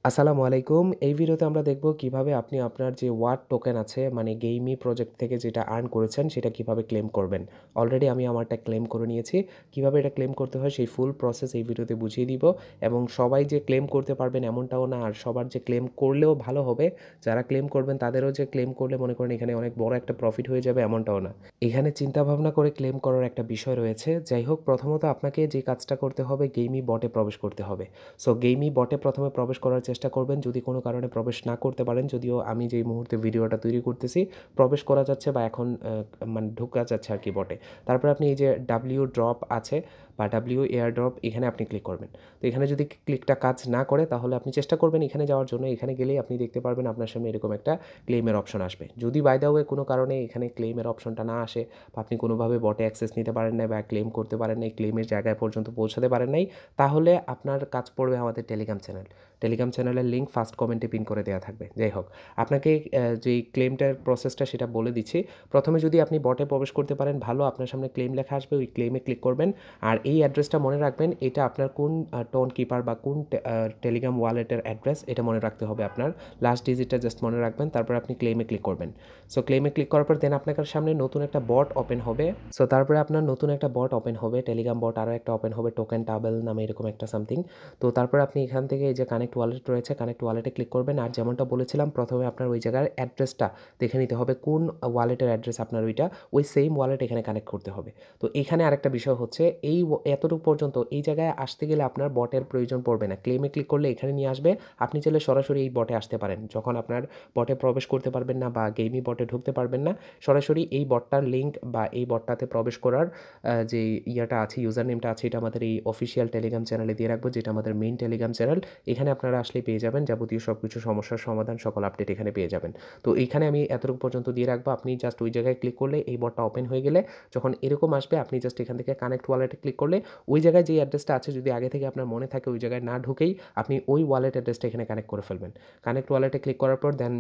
আসসালামু আলাইকুম। এই ভিডিওতে আমরা দেখব কিভাবে আপনি আপনার যে ওয়াট টোকেন আছে মানে গেইমি প্রজেক্ট থেকে যেটা আর্ন করেছেন সেটা কিভাবে ক্লেম করবেন। অলরেডি আমি আমারটা ক্লেম করে নিয়েছি। কিভাবে এটা ক্লেম করতে হয় সেই ফুল প্রসেস এই ভিডিওতে বুঝিয়ে দিব এবং সবাই যে ক্লেম করতে পারবেন এমনটাও না, আর সবার যে ক্লেম করলেও ভালো হবে, যারা ক্লেম করবেন তাদেরও যে ক্লেম করলে মনে করেন এখানে অনেক বড় একটা প্রফিট হয়ে যাবে এমনটাও না। এখানে চিন্তাভাবনা করে ক্লেম করার একটা বিষয় রয়েছে। যাই হোক, প্রথমত আপনাকে যে কাজটা করতে হবে গেইমি বটে প্রবেশ করতে হবে। সো গেইমি বটে প্রথমে প্রবেশ করার চেষ্টা করবেন। যদি কোনো কারণে প্রবেশ না করতে পারেন, যদিও আমি যেই মুহূর্তে ভিডিওটা তৈরি করতেছি প্রবেশ করা যাচ্ছে বা এখন মানে ঢোকা যাচ্ছে আর কি বটে। তারপরে আপনি এই যে ডাব্লিউ ড্রপ আছে বা ডাব্লিউ এয়ার ড্রপ, এখানে আপনি ক্লিক করবেন। তো এখানে যদি ক্লিকটা কাজ না করে তাহলে আপনি চেষ্টা করবেন এখানে যাওয়ার জন্য। এখানে গেলেই আপনি দেখতে পারবেন আপনার সামনে এরকম একটা ক্লেইমের অপশন আসবে। যদি বাই দ্য ওয়ে কোনো কারণে এখানে ক্লেইমের অপশনটা না আসে বা আপনি কোনোভাবে বটে অ্যাক্সেস নিতে পারেন নাই বা ক্লেম করতে পারেন নাই, ক্লেইমের জায়গায় পর্যন্ত পৌঁছাতে পারেন নাই, তাহলে আপনার কাজ পড়বে আমাদের টেলিগ্রাম চ্যানেল। টেলিগ্রাম চ্যানেলের লিঙ্ক ফার্স্ট কমেন্টে পিন করে দেওয়া থাকবে। যাই হোক, আপনাকে যেই ক্লেমটার প্রসেসটা সেটা বলে দিচ্ছি। প্রথমে যদি আপনি বটে প্রবেশ করতে পারেন ভালো, আপনার সামনে ক্লেম লেখা আসবে, ওই ক্লেমে ক্লিক করবেন। আর এই অ্যাড্রেসটা মনে রাখবেন, এটা আপনার কোন টোন কিপার বা কোন টেলিগ্রাম ওয়ালেটের অ্যাড্রেস এটা মনে রাখতে হবে আপনার। লাস্ট ডিজিটটা জাস্ট মনে রাখবেন, তারপর আপনি ক্লেমে ক্লিক করবেন। সো ক্লেমে ক্লিক করার পর দেন আপনার সামনে নতুন একটা বট ওপেন হবে। সো তারপরে আপনার নতুন একটা বট ওপেন হবে, টেলিগ্রাম বট আরও একটা ওপেন হবে, টোকেন টাবেল নামে এরকম একটা সামথিং। তো তারপর আপনি এখান থেকে এই যে কানেক্ট ওয়ালেট রয়েছে, কানেক্ট ওয়ালেটে ক্লিক করবেন। আর যেমনটা বলেছিলাম প্রথমে আপনার ওই জায়গার অ্যাড্রেসটা দেখে নিতে হবে, কোন ওয়ালেটের অ্যাড্রেস আপনার ওইটা, ওই সেম ওয়ালেট এখানে কানেক্ট করতে হবে। তো এখানে আরেকটা বিষয় হচ্ছে এই এতটুকু পর্যন্ত এই জায়গায় আসতে গেলে আপনার বটের প্রয়োজন পড়বে না। ক্লেমে ক্লিক করলে এখানে নিয়ে আসবে, আপনি চাইলে সরাসরি এই বটে আসতে পারেন। যখন আপনার বটে প্রবেশ করতে পারবেন না বা গেমি বটে ঢুকতে পারবেন না, সরাসরি এই বটটার লিঙ্ক বা এই বটটাতে প্রবেশ করার যে ইয়েটা আছে, ইউজার নেমটা আছে, এটা আমাদের এই অফিসিয়াল টেলিগ্রাম চ্যানেলে দিয়ে রাখবো, যেটা আমাদের মেইন টেলিগ্রাম চ্যানেল। এখানে আপনারা আসলেই পেয়ে যাবেন যাবতীয় সব কিছু, সমস্যার সমাধান, সকল আপডেট এখানে পেয়ে যাবেন। তো এইখানে আমি এতটুকু পর্যন্ত দিয়ে রাখবো। আপনি জাস্ট ওই জায়গায় ক্লিক করলে এই বটটা ওপেন হয়ে গেলে যখন এরকম আসবে, আপনি জাস্ট এখান থেকে কানেক্ট ওয়ালেটে ক্লিক করলে ওই জায়গায় যে অ্যাড্রেসটা আছে, যদি আগে থেকে আপনার মনে থাকে, ওই জায়গায় না ঢুকেই আপনি ওই ওয়ালেট অ্যাড্রেসটা এখানে কানেক্ট করে ফেলবেন। কানেক্ট ওয়ালেটে ক্লিক করার পর দেন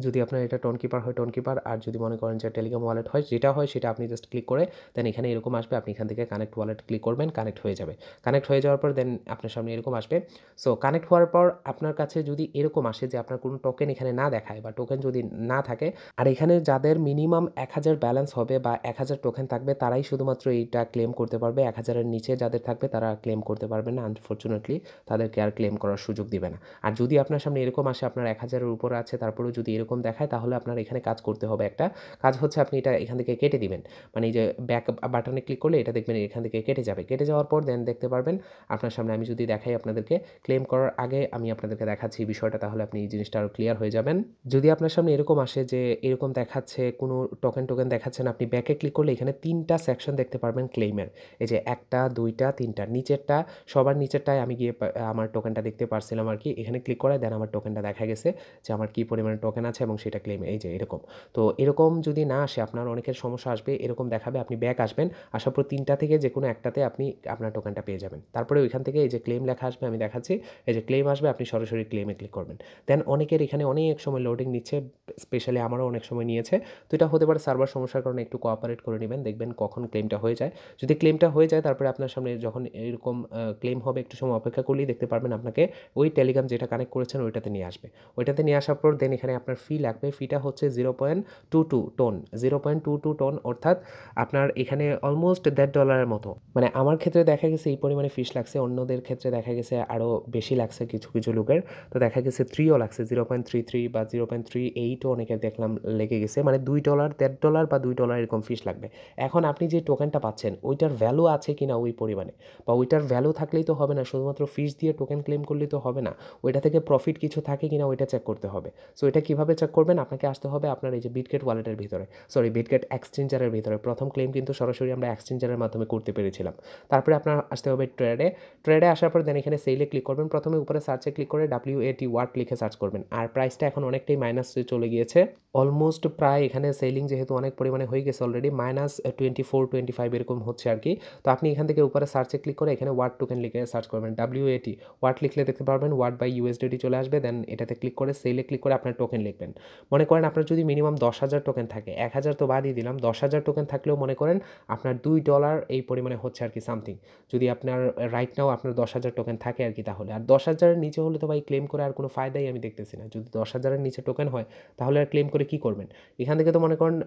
যদি আপনার এটা টোন কিপার হয় টোন কিপার, আর যদি মনে করেন যে টেলিগ্রাম ওয়ালেট হয়, যেটা হয় সেটা আপনি জাস্ট ক্লিক করে দেন এখানে এরকম আসবে, আপনি এখান থেকে কানেক্ট ওয়ালেট ক্লিক করবেন, কানেক্ট হয়ে যাবে। কানেক্ট হয়ে যাওয়ার পর দেন আপনার সামনে এরকম আসবে। সো কানেক্ট হওয়ার পর আপনার কাছে যদি এরকম আসে যে আপনার কোনো টোকেন এখানে না দেখায় বা টোকেন যদি না থাকে, আর এখানে যাদের মিনিমাম 1000 ব্যালেন্স হবে বা 1000 টোকেন থাকবে তারাই শুধুমাত্র এইটা ক্লেম করতে পারবে। 1000-এর নিচে যাদের থাকবে তারা ক্লেম করতে পারবে না, আনফরচুনেটলি তাদেরকে আর ক্লেম করার সুযোগ দিবে না। আর যদি আপনার সামনে এরকম আসে আপনার 1000-এর উপরে আছে, তারপরেও যদি এরকম দেখায়, তাহলে আপনার এখানে কাজ করতে হবে। একটা কাজ হচ্ছে আপনি এটা এখান থেকে কেটে দিবেন। মানে এই যে ব্যাক বাটনে ক্লিক করলে এটা দেখবেন এখান থেকে কেটে যাবে। কেটে যাওয়ার পর দেন দেখতে পারবেন আপনার সামনে, আমি যদি দেখাই আপনাদেরকে, ক্লেম করার আগে আমি আপনাদেরকে দেখাচ্ছি এই বিষয়টা, তাহলে আপনি এই জিনিসটা আরও ক্লিয়ার হয়ে যাবেন। যদি আপনার সামনে এরকম আসে যে এরকম দেখাচ্ছে কোনো টোকেন দেখাচ্ছে না, আপনি ব্যাকে ক্লিক করলে এখানে 3টা সেকশন দেখতে পারবেন ক্লেইমের। এই যে 1টা 2টা 3টা, নিচেরটা, সবার নিচেরটায় আমি গিয়ে আমার টোকেনটা দেখতে পারছিলাম আর কি। এখানে ক্লিক করে দেন আমার টোকেনটা দেখা গেছে যে আমার কী পরিমাণে টোকেন আছে এবং সেটা ক্লেম এই যে এরকম। তো এরকম যদি না আসে, আপনার অনেকের সমস্যা আসবে, এরকম দেখাবে, আপনি ব্যাক আসবেন, আসার পর 3টা থেকে যেকোনো একটাতে আপনি আপনার টোকেনটা পেয়ে যাবেন। তারপরে ওইখান থেকে এই যে ক্লেম লেখা আসবে, আমি দেখাচ্ছি, এই যে ক্লেম আসবে, আপনি সরাসরি ক্লেমে ক্লিক করবেন। দেন অনেকের এখানে অনেক সময় লোডিং নিচ্ছে, স্পেশালি আমারও অনেক সময় নিয়েছে। তো এটা হতে পারে সার্ভার সমস্যার কারণে, একটু কোঅপারেট করে নেবেন, দেখবেন কখন ক্লেমটা হয়ে যায়। যদি ক্লেমটা হয়ে যায় তারপরে আপনার সামনে যখন এরকম ক্লেম হবে, একটু সময় অপেক্ষা করলেই দেখতে পারবেন আপনাকে ওই টেলিগ্রাম যেটা কানেক্ট করেছেন ওইটাতে নিয়ে আসবে। ওইটাতে নিয়ে আসার পর দেন এখানে আপনার ফি লাগবে। ফিটা হচ্ছে 0.22 টোন, 0.22 টোন, অর্থাৎ আপনার এখানে অলমোস্ট $1.50 মতো। মানে আমার ক্ষেত্রে দেখা গেছে এই পরিমাণে ফিস লাগছে, অন্যদের ক্ষেত্রে দেখা গেছে আরও বেশি লাগছে কিছু কিছু লোকের। তো দেখা গেছে 3ও লাগছে, 0.33 বা 0.38ও অনেকের দেখলাম লেগে গেছে। মানে $2, $1.50 বা $2 এরকম ফিস লাগবে। এখন আপনি যে টোকেনটা পাচ্ছেন ওইটার ভ্যালু আছে কিনা ওই পরিমাণে, বা ওইটার ভ্যালু থাকলেই তো হবে না, শুধুমাত্র ফিস দিয়ে টোকেন ক্লেম করলেই তো হবে না, ওইটা থেকে প্রফিট কিছু থাকে কিনা ওইটা চেক করতে হবে। সো এটা কীভাবে চেক করবেন, আপনাকে আসতে হবে আপনার এই যে বিটগেট ওয়ালেটের ভিতরে, সরি বিটগেট এক্সচেঞ্জারের ভিতরে। প্রথম ক্লেম কিন্তু সরাসরি আমরা এক্সচেঞ্জারের মাধ্যমে করতে পেরেছিলাম। তারপরে আপনার আসতে হবে ট্রেডে। ট্রেডে আসার পর দেন এখানে সেলে ক্লিক করবেন। প্রথমে উপরে সার্চে ক্লিক করে WAT ওয়াট লিখে সার্চ করবেন। আর প্রাইসটা এখন অনেকটাই মাইনাসে চলে গিয়েছে, অলমোস্ট প্রায় এখানে সেলিং যেহেতু অনেক পরিমাণে হয়ে গেছে অলরেডি, -24-25 এরকম হচ্ছে আর কি। তো আপনি এখান থেকে উপরে সার্চে ক্লিক করে এখানে ওয়াট টোকেন লিখে সার্চ করবেন, WAT ওয়াট লিখলে দেখতে পারবেন ওয়াট বাই USDT চলে আসবে। দেন এটাতে ক্লিক করে সেলে ক্লিক করে আপনার টোকেন লিখবেন। দেখবেন। মনে করেন আপনার যদি মিনিমাম 10,000 টোকেন থাকে, 1,000 তো বাদই দিলাম, 10,000 টোকেন থাকলেও মনে করেন আপনার $2 এই পরিমাণে হচ্ছে আরকি সামথিং। যদি আপনার রাইট নাও আপনার 10,000 টোকেন থাকে আরকি তাহলে। আর 10,000 এর নিচে হলে তো ভাই ক্লেম করে আর কোনো ফায়দাই আমি দেখতেছি না। যদি 10,000 এর নিচে টোকেন হয় তাহলে আর ক্লেম করে কি করবেন? এখান থেকে তো মনে করেন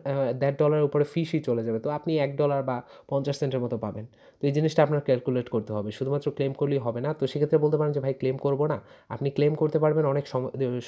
$1.5 উপরে ফিসই চলে যাবে। তো আপনি $1 বা 50 সেন্টের মতো পাবেন। তো এই জিনিসটা আপনার ক্যালকুলেট করতে হবে। শুধুমাত্র ক্লেম করলেই হবে না। তো সেক্ষেত্রে বলতে পারেন যে ভাই ক্লেম করব না। আপনি ক্লেম করতে পারবেন অনেক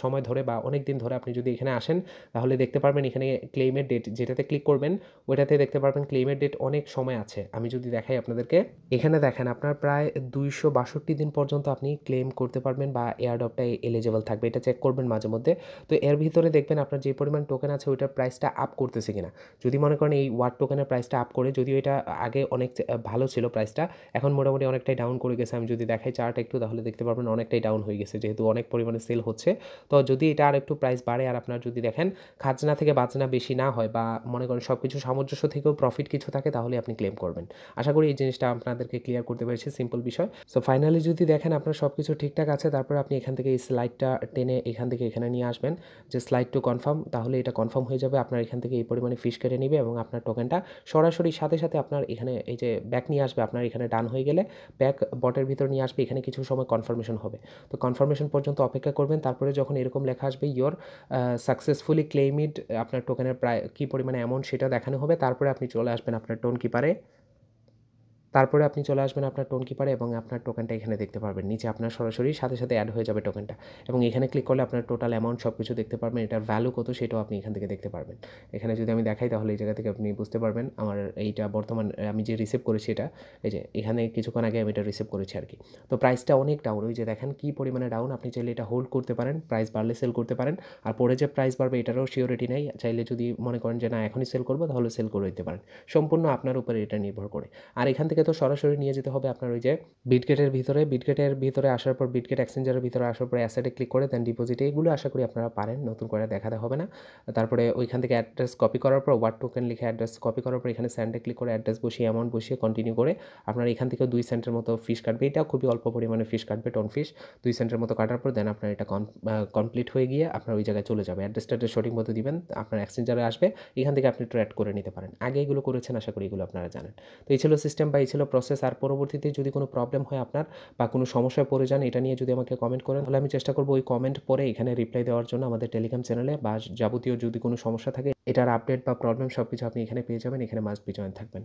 সময় ধরে বা অনেকদিন ধরে আপনি যদি এখানে আসেন তাহলে দেখতে পারবেন এখানে ক্লেইমের ডেট যেটাতে ক্লিক করবেন ওইটাতে দেখতে পারবেন ক্লেইমের ডেট অনেক সময় আছে। আমি যদি দেখাই আপনাদেরকে, এখানে দেখেন আপনার প্রায় 262 দিন পর্যন্ত আপনি ক্লেম করতে পারবেন বা এয়ারড্রপটা এলিজিবল থাকবে। এটা চেক করবেন মাঝে মধ্যে। তো এর ভিতরে দেখবেন আপনার যে পরিমাণ টোকেন আছে ওইটার প্রাইসটা আপ করতেছে কিনা। যদি মনে করেন এই ওয়াট টোকেনের প্রাইসটা আপ করে, যদিও এটা আগে অনেক ভালো ছিল প্রাইসটা, এখন মোটামুটি অনেকটাই ডাউন করে গেছে। আমি যদি দেখাই চার্ট একটু তাহলে দেখতে পারবেন অনেকটাই ডাউন হয়ে গেছে যেহেতু অনেক পরিমাণে সেল হচ্ছে। তো যদি এটা আরেকটু প্রাইস বাড়ে আর আপনার যদি দেখেন খাজনা থেকে বাজনা বেশি না হয় বা মনে করেন সবকিছু সামঞ্জস্য থেকেও প্রফিট কিছু থাকে তাহলে আপনি ক্লেম করবেন। আশা করি এই জিনিসটা আপনাদেরকে ক্লিয়ার করতে পেরেছি, সিম্পল বিষয়। সো ফাইনালি যদি দেখেন আপনার সবকিছু ঠিকঠাক আছে তারপরে আপনি এখান থেকে এই স্লাইডটা টেনে এখান থেকে এখানে নিয়ে আসবেন যে স্লাইড টু কনফার্ম, তাহলে এটা কনফার্ম হয়ে যাবে। আপনার এখান থেকে এই পরিমাণে ফিস কেটে নিবে এবং আপনার টোকেনটা সরাসরি সাথে সাথে আপনার এখানে এই যে ব্যাক নিয়ে আসবে। আপনার এখানে ডান হয়ে গেলে ব্যাক বটের ভিতর নিয়ে আসবে, এখানে কিছু সময় কনফার্মেশন হবে। তো কনফার্মেশন পর্যন্ত অপেক্ষা করবেন, তারপরে যখন এরকম লেখা আসবে ইয়োর সাকসেসফুলি ক্লেইমিড, আপনার টোকেনের প্রায় কী পরিমাণে অ্যামাউন্ট সেটা দেখানো হবে। তারপরে আপনি চলে আসবেন আপনার টোন কিপারে, তারপরে আপনি চলে আসবেন আপনার টোন কিপারে এবং আপনার টোকেনটা এখানে দেখতে পারবেন। নিচে আপনার সরাসরি সাথে সাথে অ্যাড হয়ে যাবে টোকেনটা এবং এখানে ক্লিক করলে আপনার টোটাল অ্যামাউন্ট সব কিছু দেখতে পারবেন। এটার ভ্যালু কত সেটাও আপনি এখান থেকে দেখতে পারবেন। এখানে যদি আমি দেখাই তাহলে এই জায়গা থেকে আপনি বুঝতে পারবেন আমার এইটা বর্তমান আমি যে রিসিভ করেছি এটা, এই যে এখানে কিছুক্ষণ আগে আমি এটা রিসিভ করেছি আরকি। তো প্রাইসটা অনেক ডাউন, ওই যে দেখেন কী পরিমাণে ডাউন। আপনি চাইলে এটা হোল্ড করতে পারেন, প্রাইস বাড়লে সেল করতে পারেন। আর পরে যে প্রাইস বাড়বে এটারও সিওরিটি নাই। চাইলে যদি মনে করেন যে না এখনই সেল করব তাহলে সেল করে দিতে পারেন। সম্পূর্ণ আপনার উপরে এটা নির্ভর করে। আর এখান থেকে তো সরাসরি নিয়ে যেতে হবে আপনার ওই যে বিটগেটের ভিতরে। বিটগেটের ভিতরে আসার পর বিটগেট এক্সচেঞ্জারের ভিতরে আসার পরে অ্যাসেটে ক্লিক করে দেন ডিপোজিটে, এগুলো আশা করি আপনারা পারেন, নতুন করে দেখাতে হবে না। তারপরে ওইখান থেকে অ্যাড্রেস কপি করার পর ওয়াট টোকেন লিখে অ্যাড্রেস কপি করার পর এখানে সেন্ডে ক্লিক করে অ্যাড্রেস বসিয়ে অ্যামাউন্ট বসিয়ে কন্টিনিউ করে আপনার এখান থেকেও 2 সেন্টের মতো ফিস কাটবে। এটাও খুবই অল্প পরিমাণে ফিস কাটবে, টোন ফিস 2 সেন্টের মতো কাটার পর দেন আপনার এটা কমপ্লিট হয়ে গিয়ে আপনার ওই জায়গায় চলে যাবে। অ্যাড্রেসটা সঠিক মতো দিবেন, আপনার এক্সচেঞ্জারে আসবে, এখান থেকে আপনি ট্রেড করে নিতে পারেন। আগে এগুলো করেছেন, আশা করি এগুলো আপনারা জানেন। তো এই ছিল সিস্টেম বা এই ছিল প্রসেস। আর পরবর্তীতে যদি কোনো প্রবলেম হয় আপনার বা কোনো সমস্যায় পড়ে যান এটা নিয়ে যদি আমাকে কমেন্ট করেন তাহলে আমি চেষ্টা করব ওই কমেন্ট পড়ে এখানে রিপ্লাই দেওয়ার জন্য আমাদের টেলিগ্রাম চ্যানেলে, বা যাবতীয় যদি কোনো সমস্যা থাকে এটার আপডেট বা প্রবলেম সবকিছু আপনি এখানে পেয়ে যাবেন। এখানে মাস্ট বি জয়েন থাকবেন।